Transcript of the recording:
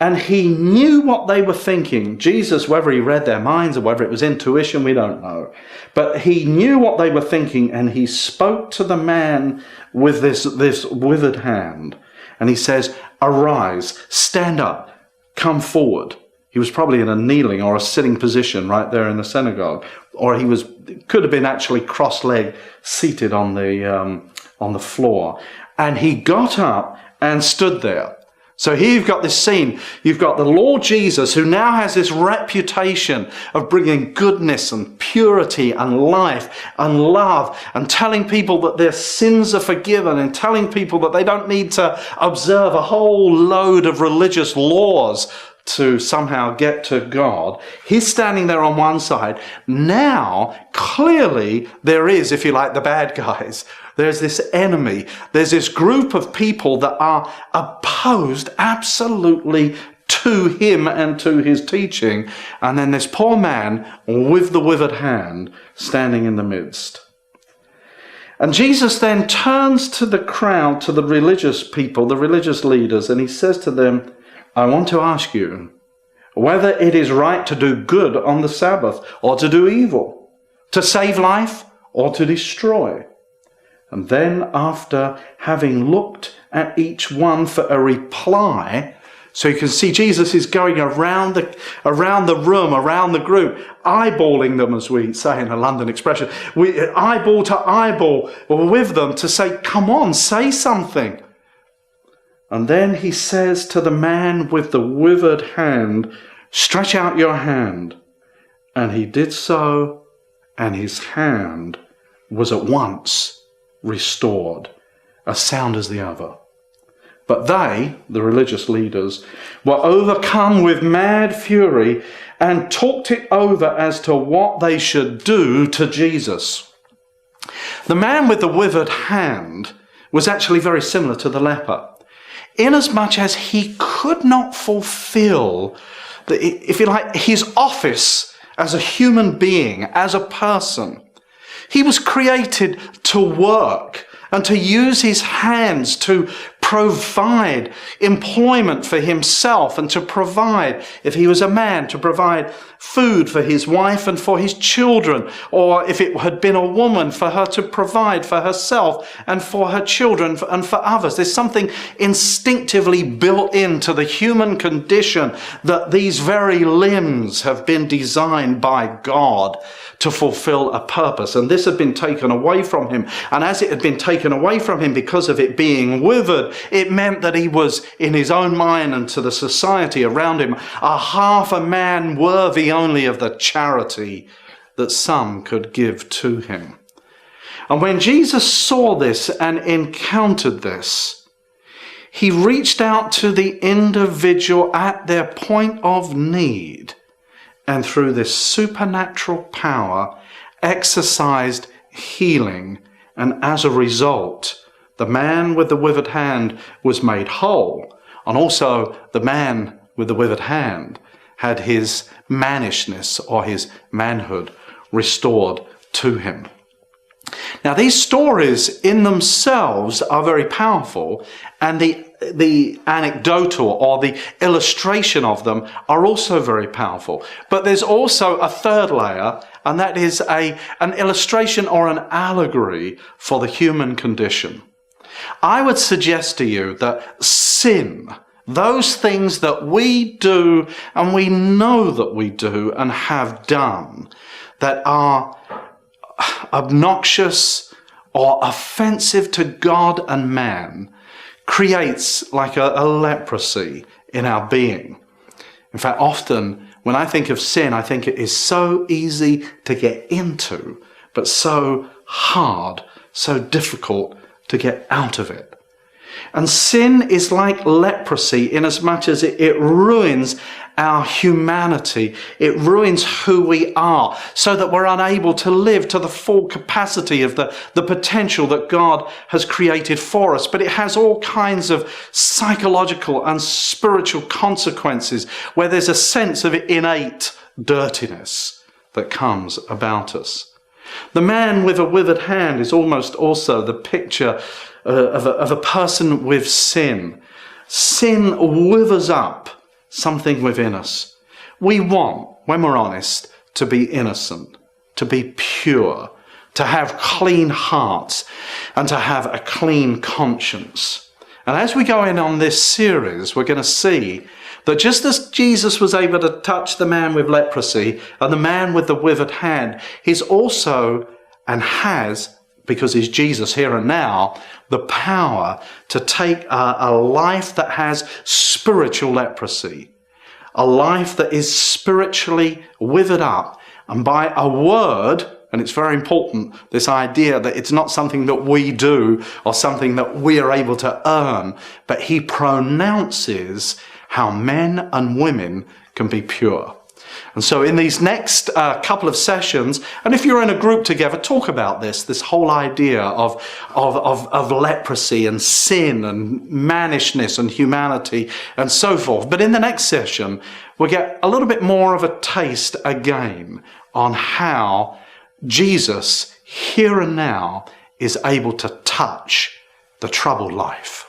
And he knew what they were thinking. Jesus, whether he read their minds or whether it was intuition, we don't know. But he knew what they were thinking, and he spoke to the man with this withered hand. And he says, "Arise, stand up, come forward." He was probably in a kneeling or a sitting position right there in the synagogue. Or could have been actually cross-legged, seated on the floor. And he got up and stood there. So here you've got this scene. You've got the Lord Jesus, who now has this reputation of bringing goodness and purity and life and love and telling people that their sins are forgiven and telling people that they don't need to observe a whole load of religious laws to somehow get to God. He's standing there on one side. Now, clearly, there is, if you like, the bad guys. There's this enemy. There's this group of people that are opposed absolutely to him and to his teaching. And then this poor man with the withered hand standing in the midst. And Jesus then turns to the crowd, to the religious people, the religious leaders, and he says to them, "I want to ask you whether it is right to do good on the Sabbath or to do evil, to save life or to destroy." And then after having looked at each one for a reply, so you can see Jesus is going around the room, around the group, eyeballing them, as we say in a London expression, eyeball to eyeball with them to say, "Come on, say something." And then he says to the man with the withered hand, "Stretch out your hand." And he did so, and his hand was at once restored, as sound as the other. But they, the religious leaders, were overcome with mad fury and talked it over as to what they should do to Jesus. The man with the withered hand was actually very similar to the leper, inasmuch as he could not fulfill, if you like, his office as a human being, as a person. He was created to work and to use his hands to provide employment for himself and to provide, if he was a man, to provide food for his wife and for his children, or if it had been a woman, for her to provide for herself and for her children and for others. There's something instinctively built into the human condition that these very limbs have been designed by God to fulfill a purpose. And this had been taken away from him. And as it had been taken away from him because of it being withered, it meant that he was, in his own mind and to the society around him, a half a man worthy only of the charity that some could give to him. And when Jesus saw this and encountered this, he reached out to the individual at their point of need, and through this supernatural power exercised healing. And as a result, the man with the withered hand was made whole. And also the man with the withered hand had his mannishness or his manhood restored to him. Now, these stories in themselves are very powerful, and the anecdotal or the illustration of them are also very powerful. But there's also a third layer, and that is an illustration or an allegory for the human condition. I would suggest to you that sin, those things that we do and we know that we do and have done that are obnoxious or offensive to God and man, creates like a leprosy in our being. In fact, often when I think of sin, I think it is so easy to get into, but so hard, so difficult to get out of it. And sin is like leprosy inasmuch as it ruins our humanity. It ruins who we are, so that we're unable to live to the full capacity of the potential that God has created for us. But it has all kinds of psychological and spiritual consequences where there's a sense of innate dirtiness that comes about us. The man with a withered hand is almost also the picture of a person with sin. Sin withers up something within us. We want, when we're honest, to be innocent, to be pure, to have clean hearts, and to have a clean conscience. And as we go in on this series, we're going to see that just as Jesus was able to touch the man with leprosy and the man with the withered hand, he's also and has, because he's Jesus here and now, the power to take a life that has spiritual leprosy, a life that is spiritually withered up, and by a word, and it's very important, this idea that it's not something that we do or something that we are able to earn, but he pronounces how men and women can be pure. And so in these next couple of sessions, and if you're in a group together, talk about this whole idea of leprosy and sin and mannishness and humanity and so forth. But in the next session, we'll get a little bit more of a taste again on how Jesus, here and now, is able to touch the troubled life.